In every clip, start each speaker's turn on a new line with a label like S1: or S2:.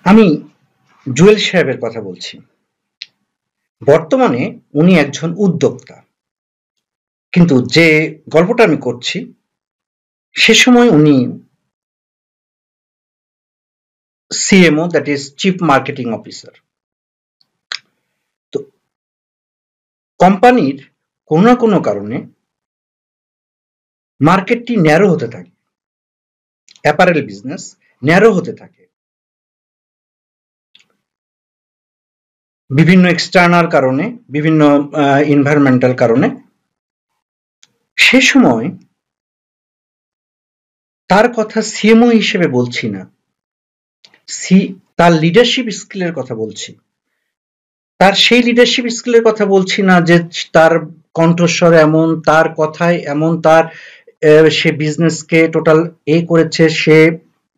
S1: আমি জুয়েল সাহেবের কথা বলছি। বর্তমানে উনি একজন উদ্যোক্তা, কিন্তু যে গল্পটা আমি করছি সে সময় উনি CMO, that is chief marketing officer. তো কোম্পানির কোনো না কোনো কারণে মার্কেটটি ন্যারো হতে থাকে, অ্যাপারেল বিজনেস ন্যারো হতে থাকে বিভিন্ন এক্সটার্নাল কারণে, বিভিন্ন এনভায়রনমেন্টাল কারণে। সে সময় তার কথা সিএমও হিসেবে বলছি না, তার লিডারশিপ স্কিলের কথা বলছি। তার সেই লিডারশিপ স্কিলের কথা বলছি না যে তার কণ্ঠস্বর এমন, তার কথায় এমন, তার সে বিজনেসকে টোটাল করেছে, সে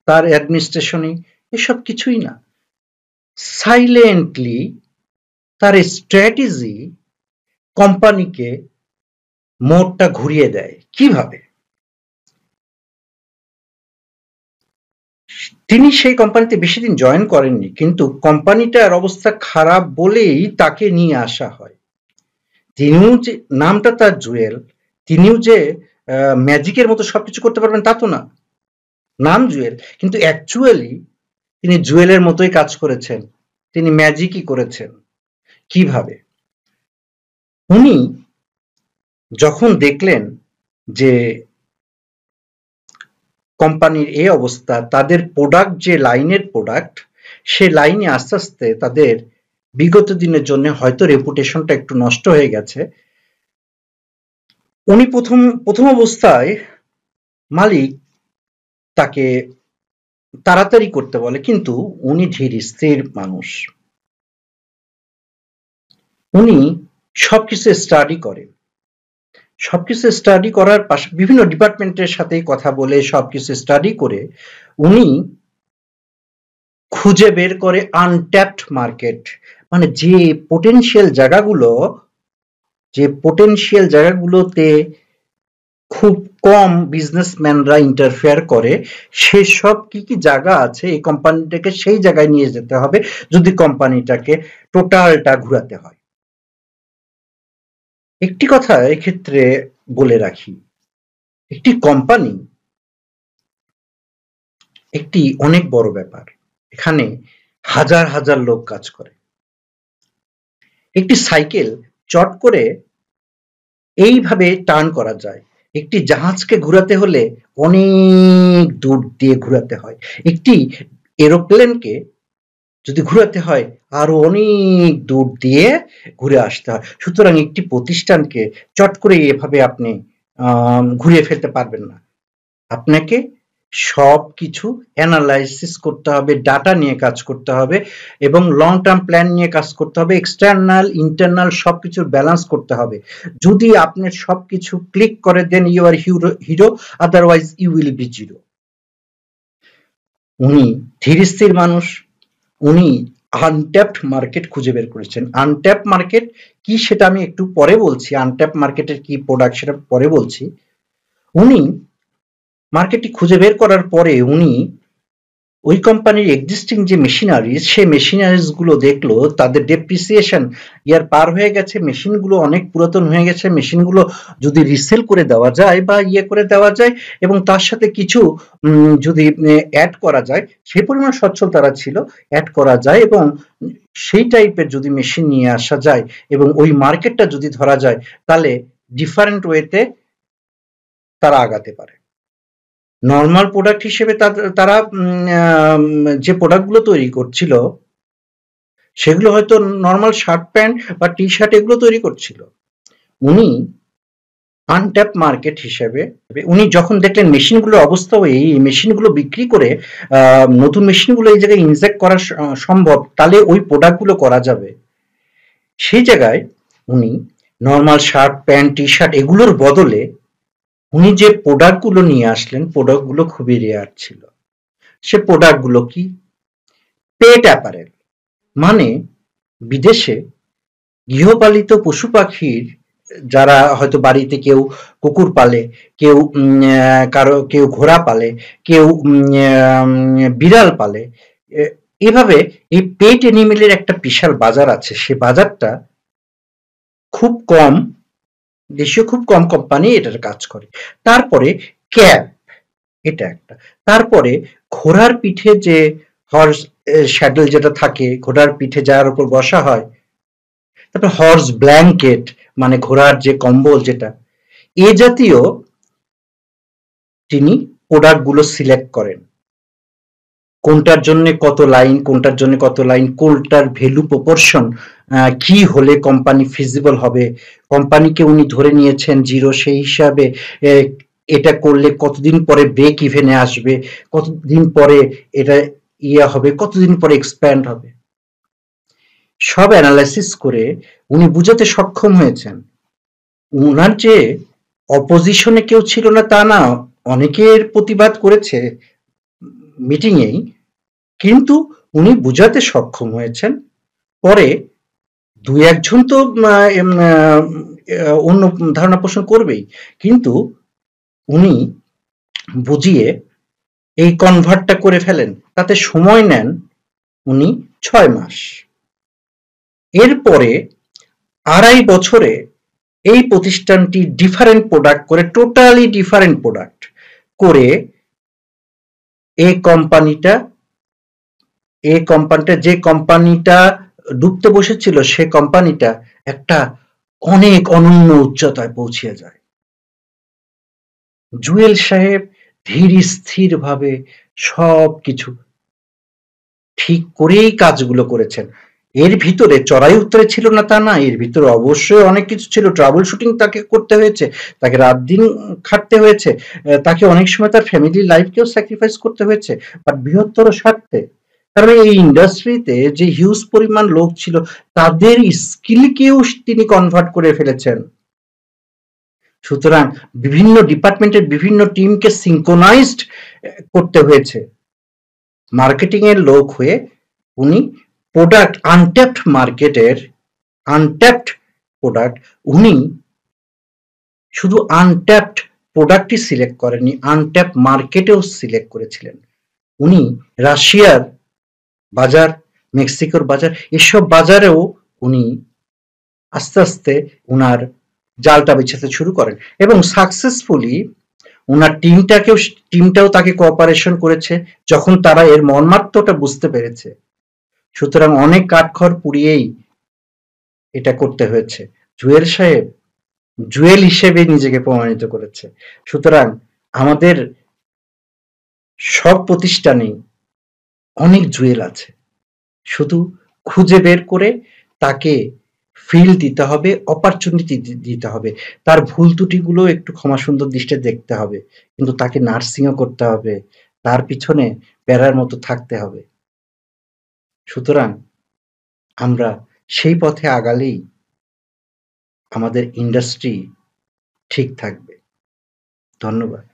S1: তার অ্যাডমিনিস্ট্রেশনে, এসব কিছুই না। সাইলেন্টলি তার স্ট্র্যাটেজি কোম্পানিকে মোড়টা ঘুরিয়ে দেয়। কিভাবে? তিনি সেই কোম্পানিতে বেশি দিন জয়েন করেননি, কিন্তু কোম্পানিটার অবস্থা খারাপ বলেই তাকে নিয়ে আসা হয়। তিনিও যে, নামটা তার জুয়েল, তিনিও যে ম্যাজিকের মতো সবকিছু করতে পারবেন তা তো না। নাম জুয়েল, কিন্তু অ্যাকচুয়ালি তিনি জুয়েলের মতোই কাজ করেছেন, তিনি ম্যাজিকই করেছেন। কিভাবে? উনি যখন দেখলেন যে কোম্পানির এই অবস্থা, তাদের প্রোডাক্ট যে লাইনের প্রোডাক্ট, সে লাইনে আস্তে আস্তে তাদের বিগত দিনের জন্য হয়তো রেপুটেশনটা একটু নষ্ট হয়ে গেছে। উনি প্রথম অবস্থায় মালিক তাকে তাড়াতাড়ি করতে বলে, কিন্তু উনি ধীর স্থির মানুষ। উনি সবকিছু স্টাডি করেন, সবকিছু স্টাডি করার পাশে বিভিন্ন ডিপার্টমেন্টের সাথে কথা বলে সবকিছু স্টাডি করে উনি খুঁজে বের করে আনট্যাপড মার্কেট, মানে যে পোটেনশিয়াল জায়গাগুলোতে খুব কম বিজনেসম্যানরা ইন্টারফেয়ার করে, সেসব কি কি জায়গা আছে এই কোম্পানিটাকে সেই জায়গায় নিয়ে যেতে হবে যদি কোম্পানিটাকে টোটালটা ঘুরাতে হয়। একটি কথা এক্ষেত্রে বলে রাখি, একটি কোম্পানি একটি অনেক বড় ব্যাপার। এখানে হাজার হাজার লোক কাজ করে। একটি সাইকেল চট করে এইভাবে টার্ন করা যায়, একটি জাহাজকে ঘুরাতে হলে অনেক দূর দিয়ে ঘুরাতে হয়, একটি এরোপ্লেনকে যদি ঘুরাতে হয় আরো অনেক দূর দিয়ে ঘুরে আসতে হয়। সুতরাং একটি প্রতিষ্ঠানকে চট করে এভাবে আপনি ঘুরিয়ে ফেলতে পারবেন না। আপনাকে সবকিছু অ্যানালাইসিস করতে হবে, ডাটা নিয়ে কাজ করতে হবে এবং লং টার্ম প্ল্যান নিয়ে কাজ করতে হবে, এক্সটার্নাল ইন্টারনাল সবকিছুর ব্যালেন্স করতে হবে। যদি আপনি সবকিছু ক্লিক করে দেন, you are hero, otherwise you will be zero. উনি ধীর স্থির মানুষ, উনি আনট্যাপড মার্কেট খুঁজে বের করেছেন। আনট্যাপ মার্কেট কি সেটা আমি একটু পরে বলছি, আনট্যাপ মার্কেটের কি প্রোডাক্ট সেটা পরে বলছি। উনি মার্কেটটি খুঁজে বের করার পরে উনি ওই কোম্পানির এক্সিস্টিং যে মেশিনারিজ, সেই মেশিনারিজ গুলো দেখলো, তাদের ডেপ্রিসিয়েশন ইয়ার পার হয়ে গেছে, মেশিনগুলো অনেক পুরাতন হয়ে গেছে, মেশিনগুলো যদি রিসেল করে দেওয়া যায় বা করে দেওয়া যায় এবং তার সাথে কিছু যদি অ্যাড করা যায়, সেই পরিমাণ সচ্ছল তারা ছিল, অ্যাড করা যায় এবং সেই টাইপের যদি মেশিন নিয়ে আসা যায় এবং ওই মার্কেটটা যদি ধরা যায়, তাহলে ডিফারেন্ট ওয়েতে তারা আগাতে পারে। নর্মাল প্রোডাক্ট হিসেবে তারা যে প্রোডাক্টগুলো তৈরি করছিল সেগুলো হয়তো নর্মাল শার্ট প্যান্ট বা টি শার্ট এগুলো তৈরি করছিল। উনি আনট্যাপ মার্কেট হিসেবে উনি যখন দেখলেন মেশিনগুলোর অবস্থা, এই মেশিনগুলো বিক্রি করে নতুন মেশিনগুলো এই জায়গায় ইনজেক্ট করা সম্ভব, তাহলে ওই প্রোডাক্টগুলো করা যাবে। সেই জায়গায় উনি normal shirt pant T shirt এগুলোর বদলে উনি যে প্রোডাক্টগুলো নিয়ে আসলেন, প্রোডাক্টগুলো খুবই রেয়ার ছিল। সে প্রোডাক্টগুলো কি? পেট অ্যাপারেল, মানে বিদেশে গৃহপালিত পশু পাখির, যারা হয়তো বাড়িতে কেউ কুকুর পালে, কেউ কেউ ঘোড়া পালে, কেউ বিড়াল পালে, এভাবে এই পেট অ্যানিমেলের একটা বিশাল বাজার আছে, সে বাজারটা খুব কম, দেশীয় খুব কম কোম্পানি এটার কাজ করে। তারপরে ক্যাব, এটা একটা। তারপরে ঘোড়ার পিঠে যে হর্স স্যাডেল যেটা থাকে, ঘোড়ার পিঠে যার উপর বসা হয়, তারপর হর্স ব্ল্যাঙ্কেট মানে ঘোড়ার যে কম্বল যেটা, এ জাতীয় তিনি প্রোডাক্টগুলো সিলেক্ট করেন। কোনটার জন্য কত লাইন, কোনটার জন্য কত লাইন, কোনটার ভ্যালু প্রপোর্শন কি হলে কোম্পানি ফিজিবল হবে, কোম্পানিকে উনি ধরে নিয়েছেন জিরো, সেই হিসাবে এটা করলে কতদিন পরে ব্রেক ইভেনে আসবে, কতদিন পরে এটা ইয়ে হবে, কতদিন পরে এক্সপ্যান্ড হবে, সব অ্যানালাইসিস করে উনি বুঝাতে সক্ষম হয়েছেন। উনার যে অপোজিশনে কেউ ছিল না তা না, অনেকের প্রতিবাদ করেছে মিটিংয়েই, কিন্তু উনি বুঝাতে সক্ষম হয়েছেন। পরে দুই একজন তো অন্য ধারণা পোষণ করবেই, কিন্তু উনি বুঝিয়ে এই কনভার্টটা করে ফেলেন। তাতে সময় নেন উনি 6 মাস। এরপরে 2.5 বছরে এই প্রতিষ্ঠানটি ডিফারেন্ট প্রোডাক্ট করে, টোটালি ডিফারেন্ট প্রোডাক্ট করে এই কোম্পানিটা যে কোম্পানিটা ডুবতে বসেছিল, সে কোম্পানিটা একটা অনেক অনন্য উচ্চতায় পৌঁছে যায়। জুয়েল সাহেব ধীর স্থির ভাবে সবকিছু ঠিক করেই কাজগুলো করেছেন। এর ভিতরে চড়াই উত্তরে ছিল না তা না, এর ভিতরে অবশ্যই অনেক কিছু ছিল। ট্রাবল শুটিং তাকে করতে হয়েছে, তাকে রাত দিন খাটতে হয়েছে, তাকে অনেক সময় তার ফ্যামিলি লাইফকেও স্যাক্রিফাইস করতে হয়েছে, বাট বৃহত্তর স্বার্থে। কারণ এই ইন্ডাস্ট্রিতে যে হিউজ পরিমাণ লোক ছিল, তাদের স্কিলকেও তিনি কনভার্ট করে ফেলেছেন। সুতরাং বিভিন্ন ডিপার্টমেন্টের বিভিন্ন টিমকে সিঙ্ক্রোনাইজড করতে হয়েছে। মার্কেটিং এর লোক হয়ে উনি প্রোডাক্ট, আনট্যাপড মার্কেটের আনট্যাপড প্রোডাক্ট, উনি শুধু আনট্যাপড প্রোডাক্টই সিলেক্ট করেননি, আনট্যাপড মার্কেটেও সিলেক্ট করেছিলেন। উনি রাশিয়ার বাজার, মেক্সিকোর বাজার, এসব বাজারেও উনি আস্তে আস্তে উনার জালটা বিছাতে শুরু করেন এবং সাকসেসফুলি উনার টিমটাও তাকে কোঅপারেশন করেছে যখন তারা এর মর্মার্থটা বুঝতে পেরেছে। সুতরাং অনেক কাঠখড় পুড়িয়েই এটা করতে হয়েছে। জুয়েল সাহেব জুয়েল হিসেবে নিজেকে প্রমাণিত করেছে। সুতরাং আমাদের সব প্রতিষ্ঠানেই অনেক জুয়েল আছে, শুধু খুঁজে বের করে তাকে ফিল দিতে হবে, অপরচুনিটি দিতে হবে, তার ভুল ত্রুটিগুলো একটু ক্ষমা সুন্দর দৃষ্টিতে দেখতে হবে, কিন্তু তাকে নার্সিংও করতে হবে, তার পিছনে বেড়ার মতো থাকতে হবে। সুতরাং আমরা সেই পথে আগালেই আমাদের ইন্ডাস্ট্রি ঠিক থাকবে। ধন্যবাদ।